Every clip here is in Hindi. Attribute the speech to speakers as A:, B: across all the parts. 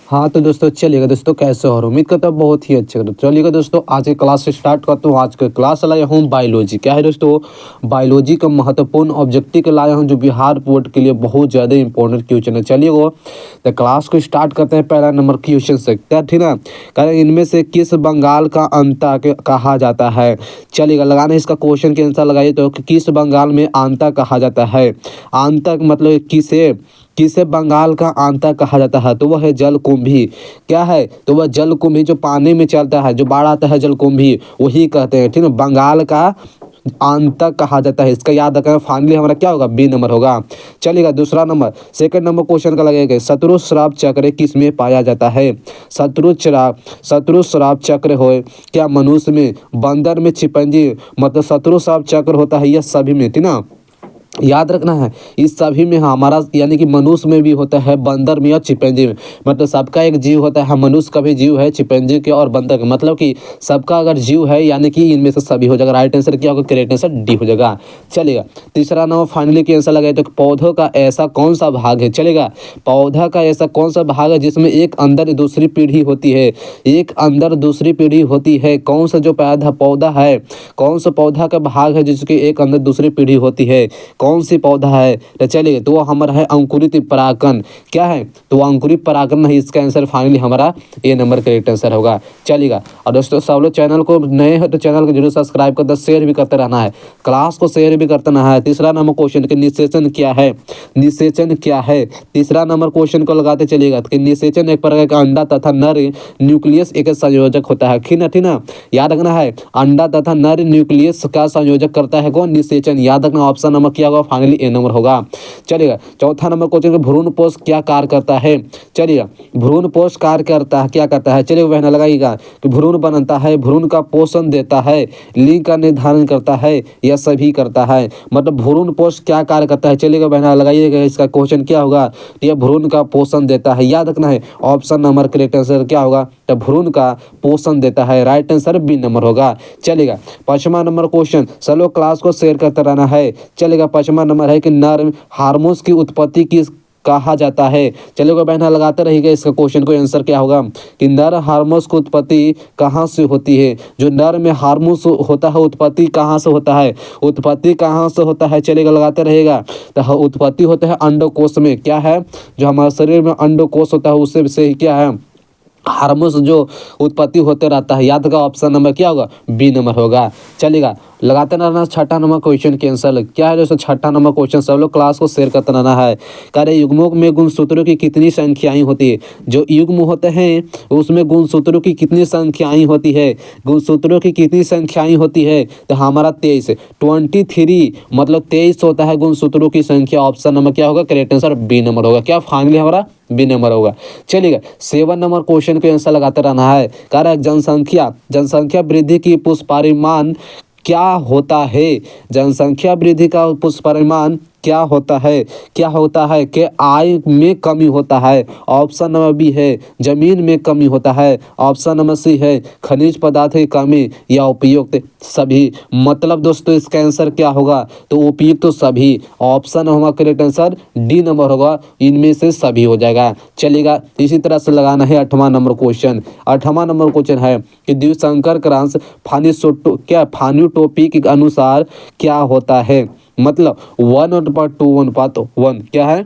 A: हाँ तो दोस्तों चलिएगा दोस्तों, कैसे हो? उम्मीद करता हूँ बहुत ही अच्छे हो। चलिएगा दोस्तों, आज की क्लास से स्टार्ट करता हूँ। आज का क्लास लाया हूँ बायोलॉजी। क्या है दोस्तों? बायोलॉजी का महत्वपूर्ण ऑब्जेक्टिव के लाया हूँ जो बिहार बोर्ड के लिए बहुत ज़्यादा इंपॉर्टेंट क्वेश्चन है। चलिएगा तो क्लास को स्टार्ट करते हैं पहला नंबर क्वेश्चन से। क्या ठीक ना? कारण इनमें से किस बंगाल का अंता कहा जाता है? चलिएगा लगाना इसका क्वेश्चन के आंसर लगाइए तो कि किस बंगाल में आंता कहा जाता है? आंता मतलब किसे किसे बंगाल का आंता कहा जाता है? तो वह है जलकुंभी। क्या है? तो वह जलकुंभी जो पानी में चलता है, जो बाढ़ आता है, जलकुंभी वही कहते हैं। ठीक है, बंगाल का आंता कहा जाता है। इसका याद रखना। फाइनली हमारा क्या होगा? बी नंबर होगा। चलिएगा दूसरा नंबर, सेकंड नंबर क्वेश्चन का लगेगा शत्रुस्राव चक्र किस में पाया जाता है? शत्रुस्राव चक्र हो क्या मनुष्य में, बंदर में, चिंपैंजी, मतलब शत्रुस्राव चक्र होता है यह सभी में। ठीक ना, याद रखना है। इस सभी में हमारा यानी कि मनुष्य में भी होता है, बंदर में और चिंपैंजी में। मतलब सबका एक जीव होता है। मनुष्य का भी जीव है, चिंपैंजी के और बंदर का, मतलब कि सबका अगर जीव है यानी कि इनमें से सभी हो जाएगा। राइट आंसर क्या होगा? करेक्ट आंसर डी हो जाएगा। चलेगा तीसरा नंबर फाइनली के आंसर लगाए तो पौधों का ऐसा कौन सा भाग है? चलेगा, पौधा का ऐसा कौन सा भाग है जिसमें एक अंदर दूसरी पीढ़ी होती है? एक अंदर दूसरी पीढ़ी होती है। कौन सा जो पौधा है, कौन सा पौधा का भाग है जिसकी एक अंदर दूसरी पीढ़ी होती है? कौन सी पौधा है? तो चलिए तो वो हमारा है अंकुरित परागकण। क्या है? तो वो अंकुरित परागकण है। इसका आंसर फाइनली हमारा ए नंबर करेक्ट आंसर होगा। चलिएगा और दोस्तों सब लोग चैनल को नए हो तो चैनल को जरूर सब्सक्राइब करते, शेयर भी करते रहना है, क्लास को शेयर भी करते रहना है। तीसरा नंबर क्वेश्चन के निषेचन क्या है? निषेचन क्या है? तीसरा नंबर क्वेश्चन को लगाते चलिएगा कि निषेचन एक प्रकार का अंडा तथा नर न्यूक्लियस एक संयोजक होता है। ठीक ना, याद रखना है। अंडा तथा नर न्यूक्लियस का संयोजक करता है कौन? निषेचन। याद रखना। ऑप्शन नंबर क्या होगा? फाइनली ए नंबर होगा। चलिएगा चौथा नंबर क्वेश्चन, भ्रूण पोष क्या कार्य करता है? चलिएगा भ्रूण पोष कार्य करता है, क्या करता है? चलिए बहना लगाइएगा कि भ्रूण बनता है, भ्रूण का पोषण देता है, लिंग का निर्धारण करता है, यह सभी करता है। मतलब भ्रूण पोष क्या कार्य करता है? चलिएगा बहना लगाइएगा। इसका क्वेश्चन क्या होगा? यह भ्रूण का पोषण देता है। याद रखना है। ऑप्शन नंबर करेक्ट आंसर क्या होगा? तो भ्रूण का पोषण देता है। राइट आंसर बी नंबर होगा। चलेगा पांचवा नंबर क्वेश्चन, चलो क्लास को शेयर करते रहना है। चलेगा पांचवा नंबर है कि नर हार्मोन्स की उत्पत्ति किस कहा जाता है? चलेगा बहना लगाते रहिएगा। इसका क्वेश्चन को आंसर क्या होगा कि नर हार्मोन्स की उत्पत्ति कहाँ से होती है? जो नर में हार्मोन्स होता है उत्पत्ति कहाँ से होता है? उत्पत्ति कहाँ से होता है? चलेगा लगाते रहेगा। तो उत्पत्ति होता है अंडकोश में। क्या है? जो हमारे शरीर में अंडकोश होता है उससे से ही क्या है? हार्मोन्स जो उत्पत्ति होते रहता है। याद का ऑप्शन नंबर क्या होगा? बी नंबर होगा। चलेगा लगाते रहना। छठा नंबर क्वेश्चन के आंसर क्या है दोस्तों? छठा नंबर क्वेश्चन सब लोग क्लास को शेयर करते रहना है। कार्य युग्मों में गुणसूत्रों की कितनी संख्याएं होती है? जो युग्म होते हैं उसमें गुणसूत्रों की कितनी संख्याएं होती है? गुणसूत्रों की कितनी संख्याएं होती है? तो हमारा 23, 23 मतलब 23 होता है गुणसूत्रों की संख्या। ऑप्शन नंबर क्या होगा? करेक्ट आंसर बी नंबर होगा। क्या फाइनली हमारा बी नंबर होगा। चलिएगा 7 नंबर क्वेश्चन के आंसर लगाते रहना है। कार्य जनसंख्या वृद्धि की पुष्परिमाण क्या होता है? जनसंख्या वृद्धि का पुष्परिमाण क्या होता है? क्या होता है कि आय में कमी होता है। ऑप्शन नंबर बी है जमीन में कमी होता है। ऑप्शन नंबर सी है खनिज पदार्थ की कमी या उपयुक्त सभी। मतलब दोस्तों इसका आंसर क्या होगा? तो उपयुक्त तो सभी। ऑप्शन हमारा करेक्ट आंसर डी नंबर होगा। इनमें से सभी हो जाएगा। चलेगा इसी तरह से लगाना है 8वां नंबर क्वेश्चन। 8वां नंबर क्वेश्चन है कि द्विसंकर क्रंश फान्यूटोपी के अनुसार क्या होता है? मतलब 1:2:1 क्या है?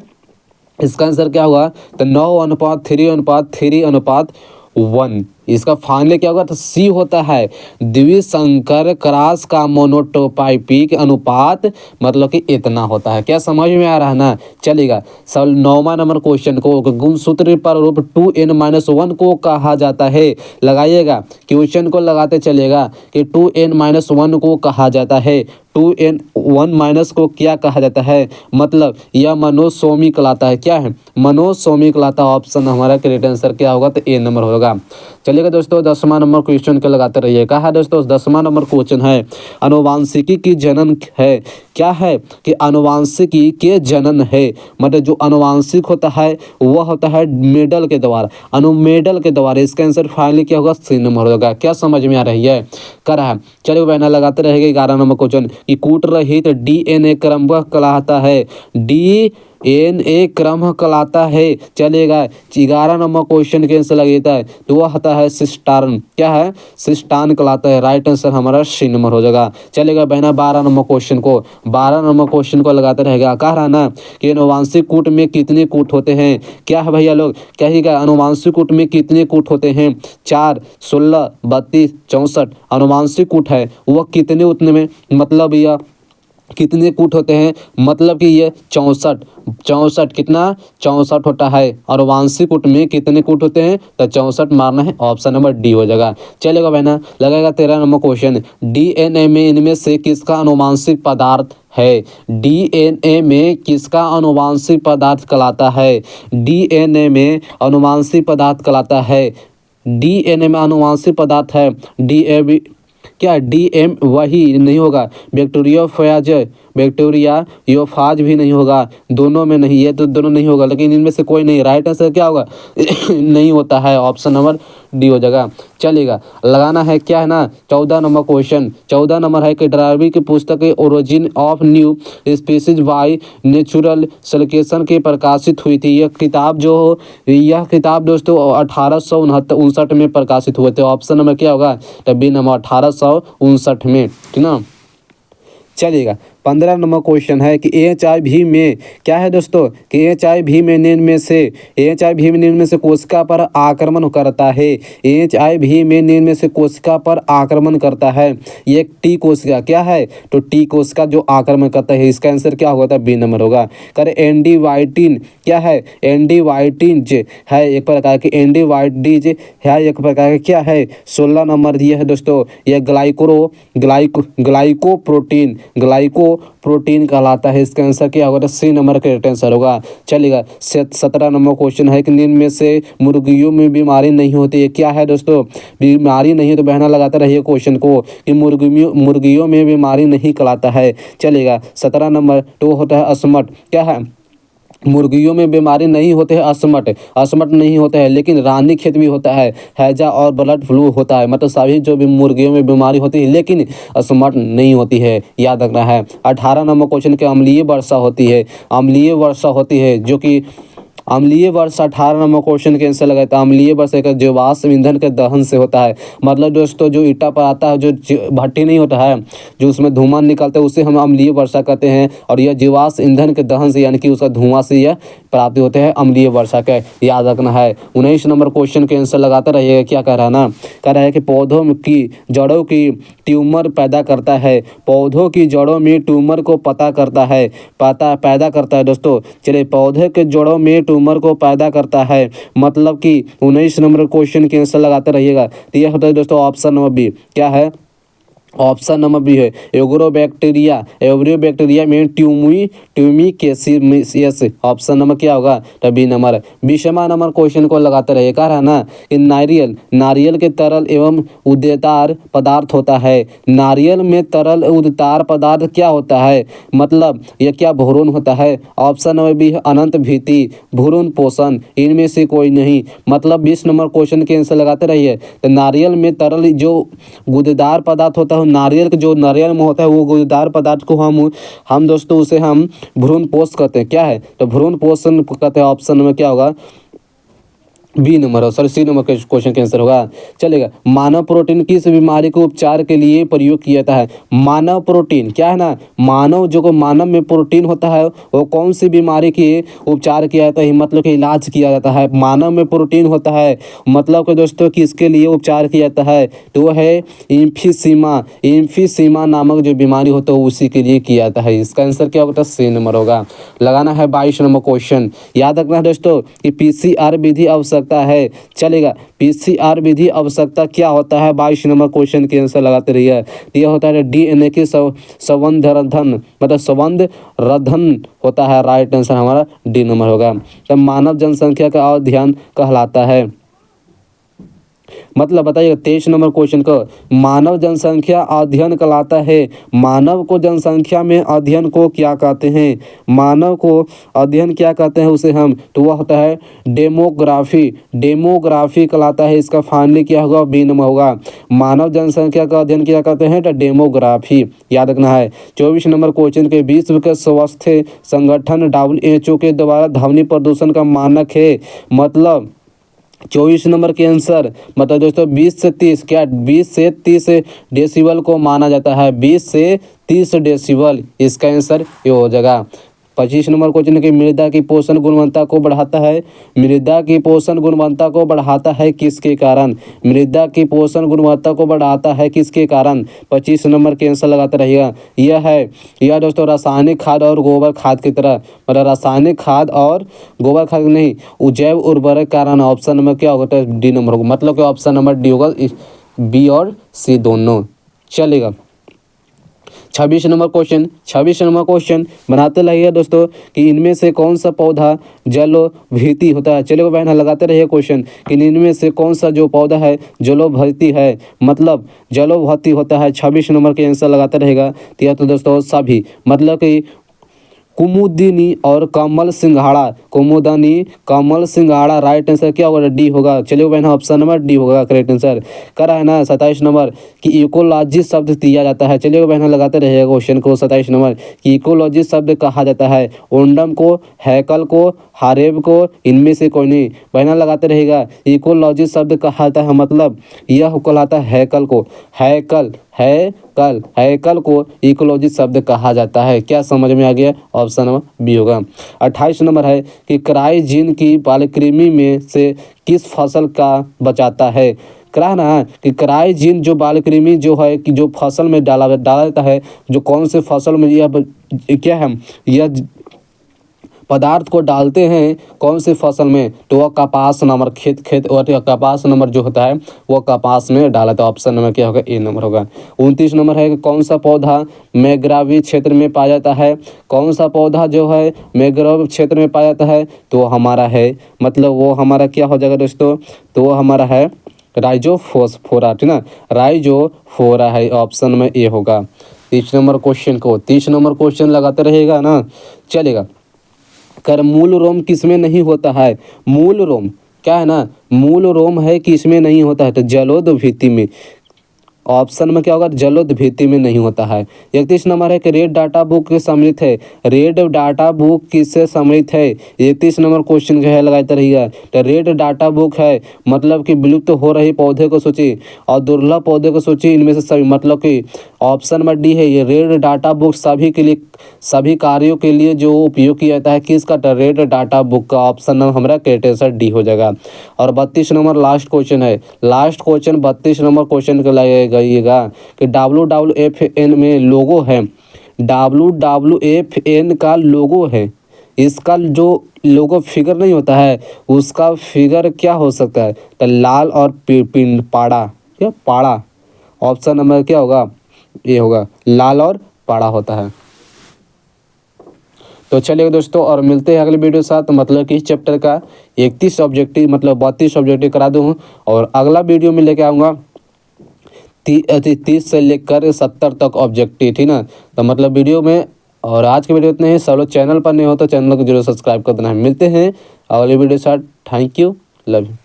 A: इसका आंसर क्या होगा? तो 9:3:3:1। इसका फाइनली क्या होगा? तो सी होता है द्विसंकर क्रॉस का मोनोटोपाइपिक अनुपात, मतलब कि इतना होता है। क्या समझ में आ रहा है ना? चलेगा सब 9वां नंबर क्वेश्चन को गुणसूत्र प्रारूप 2n-1 को कहा जाता है। लगाइएगा क्वेश्चन को लगाते चलेगा कि 2n-1 को कहा जाता है। 2n1- को क्या कहा जाता है? मतलब यह मनोसोमी कहलाता है। क्या है? मनोसोमी कहलाता है। ऑप्शन हमारा करेक्ट आंसर क्या होगा? तो ए नंबर होगा। चलिएगा दोस्तों 10वां नंबर क्वेश्चन के लगाते रहिए। कहा है दोस्तों 10वां नंबर क्वेश्चन है अनुवांशिकी की जनन है। क्या है? कि अनुवांशिकी के जनन है। मतलब जो अनुवांशिक होता है वह होता है मेडल के द्वारा, अनुमेडल के द्वारा। इसका आंसर फाइनली क्या होगा? सी नंबर होगा। क्या समझ में आ रही है? कर रहा है। चलिए बहना लगाते रहेगा 11 नंबर क्वेश्चन कि कूट रहित DNA क्रमवाह कहलाता है। DNA क्रम कहलाता है। चलेगा 11 नंबर क्वेश्चन के आंसर लगेगा है तो वह होता है सिस्टार्न। क्या है? सिस्टान कहलाता है। राइट आंसर हमारा सी नंबर हो जाएगा। चलेगा बहना 12 नंबर क्वेश्चन को लगाते रहेगा। कह रहा ना कि अनुवांशिक कूट में कितने कूट होते हैं? क्या है भैया लोग, कहिएगा अनुवांशिक कूट में कितने कूट होते हैं? 4, 16, 32, 64 अनुवांशिक कूट है वह कितने उतने में, मतलब यह कितने कूट होते हैं, मतलब कि ये 64 कितना 64 होता है। और वांशिक कूट में कितने कूट होते हैं? तो 64 मारना है, ऑप्शन नंबर डी हो जाएगा। चलेगा बहना लगेगा 13 नंबर क्वेश्चन। DNA में इनमें से किसका अनुवांशिक पदार्थ है? DNA में किसका अनुवांशिक पदार्थ कहलाता है? DNA में अनुवांशिक पदार्थ कहलाता है। DNA में अनुवांशिक पदार्थ है DAB। क्या DM वही नहीं होगा? बैक्टीरियोफाज भी नहीं होगा, दोनों में नहीं, ये तो दोनों नहीं होगा, लेकिन इनमें से कोई नहीं। राइट आंसर क्या होगा? नहीं होता है, ऑप्शन नंबर डी हो जाएगा। चलेगा लगाना है क्या है ना 14 नंबर क्वेश्चन। 14 नंबर है कि डार्विन की पुस्तक origin of new species by natural selection के प्रकाशित हुई थी। यह किताब दोस्तों 1859 में प्रकाशित हुए थे। ऑप्शन नंबर क्या होगा? तो बी नंबर 1859 में, ठीक ना। चलेगा 15 नंबर क्वेश्चन है कि HIV में क्या है दोस्तों कि HIV में निम्न में से कोशिका पर आक्रमण करता है। HIV में निम्न से कोशिका पर आक्रमण करता है। ये टी कोशिका क्या है? तो टी कोशिका जो आक्रमण करता है, इसका आंसर क्या होगा? बी नंबर होगा। करे एंडीवाइटिन क्या है? एंडीवाइटिन है एक प्रकार की, एंडीवाइटिज है एक प्रकार का, क्या है? 16 नंबर दिया है दोस्तों। यह ग्लाइकोप्रोटीन कहलाता है। इसका आंसर क्या होगा? सी नंबर का आंसर होगा। चलेगा 17 नंबर क्वेश्चन है कि निम्न में से मुर्गियों में बीमारी नहीं होती है। क्या है दोस्तों? बीमारी नहीं है, तो बहना लगाता रहिए क्वेश्चन को कि मुर्गियों में बीमारी नहीं कहलाता है। चलेगा 17 नंबर तो होता है अस्मट। क्या है? मुर्गियों में बीमारी नहीं होते हैं, अस्मट नहीं होता है, लेकिन रानीखेत भी होता है, हैजा और बर्ड फ्लू होता है। मतलब सभी जो भी मुर्गियों में बीमारी होती है, लेकिन अस्मट नहीं होती है, याद रखना है। 18 नंबर क्वेश्चन के अम्लीय वर्षा होती है जो कि अम्लीय वर्षा 18 नंबर क्वेश्चन के आंसर लगाता है। अम्लीय वर्षा का जीवाश्म ईंधन के दहन से होता है। मतलब दोस्तों जो ईटा पर आता है, जो भट्टी नहीं होता है, जो उसमें धुआं निकलता है, उसे हम अम्लीय वर्षा कहते हैं। और यह जीवाश्म ईंधन के दहन से यानी कि उसका धुआं से यह प्राप्ति होते हैं अम्लीय वर्षा का, याद रखना है। 19 नंबर क्वेश्चन के आंसर लगाते रहिएगा। क्या कह रहा है ना, कह रहा है कि पौधों की जड़ों की ट्यूमर पैदा करता है। पौधों की जड़ों में ट्यूमर को पैदा करता है दोस्तों। चलिए पौधे के जड़ों में ट्यूमर को पैदा करता है, मतलब कि 19 नंबर क्वेश्चन के आंसर लगाते रहिएगा। तो यह होता है दोस्तों ऑप्शन नंबर बी। क्या है? ऑप्शन नंबर बी है एवरो बैक्टीरिया में ट्यूमिकेसियस। ऑप्शन नंबर क्या होगा? तो बी नंबर। 20वां नंबर क्वेश्चन को लगाते रहिए। कह रहा है ना कि नारियल के तरल एवं उद्देदार पदार्थ होता है। नारियल में तरल उद्देदार पदार्थ क्या होता है? मतलब यह क्या भ्रूण होता है? ऑप्शन नंबर बी है अनंत भीति, भ्रूण पोषण, इनमें से कोई नहीं। मतलब 20 नंबर क्वेश्चन के आंसर लगाते रहिए। तो नारियल में तरल जो गुदेदार पदार्थ होता है, नारियल में होता है, वो गुदेदार पदार्थ को हम दोस्तों उसे हम भ्रूण पोष कहते हैं। क्या है? तो भ्रूण पोषण कहते हैं। ऑप्शन में क्या होगा? B number, sorry C number के क्वेश्चन के आंसर होगा। चलेगा मानव प्रोटीन किस बीमारी को उपचार के लिए प्रयोग किया जाता है? मानव प्रोटीन क्या है ना, मानव में प्रोटीन होता है, वो कौन सी बीमारी की उपचार किया जाता है, मतलब कि इलाज किया जाता है। मानव में प्रोटीन होता है, मतलब कि दोस्तों किसके लिए उपचार किया जाता है? तो वो है इम्फीसीमा नामक जो बीमारी होता है उसी के लिए किया जाता है। इसका आंसर क्या होगा? सी नंबर होगा। लगाना है 22 नंबर क्वेश्चन। याद रखना है दोस्तों कि PCR विधि आवश्यकता है। चलेगा PCR विधि आवश्यकता क्या होता है? 22 नंबर क्वेश्चन के आंसर लगाते रहिए। यह होता है DNA के संवर्धन, मतलब संवर्धन होता है। राइट आंसर हमारा डी नंबर होगा। तो मानव जनसंख्या का अध्ययन कहलाता है, मतलब बताइएगा 23 नंबर क्वेश्चन को मानव जनसंख्या अध्ययन कहलाता है। मानव को जनसंख्या में अध्ययन को क्या कहते हैं? मानव को अध्ययन क्या कहते हैं उसे हम? तो वह होता है डेमोग्राफी कहलाता है। इसका फाइनली क्या होगा? बी नंबर होगा। मानव जनसंख्या का अध्ययन किया करते हैं तो डेमोग्राफी याद रखना है। 24 नंबर क्वेश्चन के विश्व के स्वास्थ्य संगठन WHO के द्वारा ध्वनि प्रदूषण का मानक है, मतलब 24 नंबर के आंसर मतलब दोस्तों 20 से 30 क्या 20 से 30 डेसिबल को माना जाता है, 20 से 30 डेसिबल इसका आंसर ये हो जाएगा। 25 नंबर क्वेश्चन की मृदा की पोषण गुणवत्ता को बढ़ाता है, मृदा की पोषण गुणवत्ता को बढ़ाता है किसके कारण, मृदा की पोषण गुणवत्ता को बढ़ाता है किसके कारण। 25 नंबर के आंसर लगाते रहिएगा। यह दोस्तों रासायनिक खाद और गोबर खाद की तरह, मतलब रासायनिक खाद और गोबर खाद नहीं, जैव उर्वरक कारण ऑप्शन नंबर क्या होगा, तो डी नंबर होगा, मतलब कि ऑप्शन नंबर डी होगा, बी और सी दोनों चलेगा। 26 नंबर क्वेश्चन बनाते रहिए दोस्तों कि इनमें से कौन सा पौधा जलोभीति होता है। चलिए बहन लगाते रहिए क्वेश्चन कि इनमें से कौन सा जो पौधा है जलोभीति है, मतलब जलोभीति होता है। 26 नंबर के आंसर लगाते रहेगा। तो दोस्तों सभी मतलब कि कुमुदिनी और कमल सिंघाड़ा राइट आंसर क्या होगा, डी होगा। चलिए बहन ऑप्शन नंबर डी होगा करेक्ट आंसर। करा है ना। 27 नंबर कि इकोलॉजी शब्द दिया जाता है। चलिए बहन लगाते रहेगा क्वेश्चन को। 27 नंबर कि इकोलॉजी शब्द कहा जाता है ओंडम को, हैकल को, हारेब को, इनमें से कोई नहीं। बहन लगाते रहेगा इकोलॉजी शब्द कहा जाता है, मतलब यह कहलाता है हैकल को इकोलॉजी शब्द कहा जाता है। क्या समझ में आ गया, ऑप्शन नंबर बी होगा। 28 नंबर है कि क्राइजीन की बालकृमि में से किस फसल का बचाता है। करा ना कि क्राइजीन जो बालकृमि जो है कि जो फसल में डाला जाता है, जो कौन से फसल में यह क्या है, यह पदार्थ को डालते हैं कौन सी फसल में, तो वह कपास नंबर खेत और कपास नंबर जो होता है वह कपास में डाला था। ऑप्शन नंबर क्या होगा, ए नंबर होगा। 29 नंबर है कि कौन सा पौधा मैंग्रोव क्षेत्र में पाया जाता है, कौन सा पौधा जो है मैंग्रोव क्षेत्र में पाया जाता है, तो हमारा है मतलब वो हमारा क्या हो जाएगा दोस्तों, तो वो हमारा है राइजोफोरा, ठीक ना, राइजोफोरा है, ऑप्शन में ए होगा। 30 नंबर क्वेश्चन लगाते रहेगा ना, चलेगा। कर मूल रोम किसमें नहीं होता है, मूल रोम क्या है ना, मूल रोम है किसमें नहीं होता है, तो जलोदभीति में। ऑप्शन में क्या होगा, जलोदभीति में नहीं होता है। 31 नंबर है कि रेड डाटा बुक किस सम्मिलित है, रेड डाटा बुक किससे सम्मिलित है। 31 नंबर क्वेश्चन जो है लगाते रहिएगा। तो रेड डाटा बुक है मतलब कि विलुप्त हो रही पौधे को सूची और दुर्लभ पौधे को सूची, इनमें से सभी, मतलब कि ऑप्शन नंबर डी है। ये रेड डाटा बुक सभी के लिए, सभी कार्यों के लिए जो उपयोग किया जाता है किसका, रेड डाटा बुक का। ऑप्शन नंबर हमारा कैटेसर डी हो जाएगा। और 32 नंबर लास्ट क्वेश्चन है, 32 नंबर क्वेश्चन को लगाइएगा कि WWFN में लोगो है, WWFN का लोगो है, इसका जो लोगो फिगर नहीं होता है उसका फिगर क्या हो सकता है, तो लाल और पिंड पाड़ा, क्या पाड़ा। ऑप्शन नंबर क्या होगा, ये होगा, लाल और पाड़ा होता है। तो चलिए दोस्तों और मिलते हैं अगले वीडियो के साथ, मतलब कि इस चैप्टर का 31 ऑब्जेक्टिव मतलब 32 ऑब्जेक्टिव करा दूँ और अगला वीडियो में लेके आऊँगा 30 से लेकर 70 तक ऑब्जेक्टिव, ठीक ना। तो मतलब वीडियो में, और आज के वीडियो इतने ही। सब लोग चैनल पर नहीं हो तो चैनल को जरूर सब्सक्राइब कर देना है। मिलते हैं अगले वीडियो के साथ। Thank you, love you.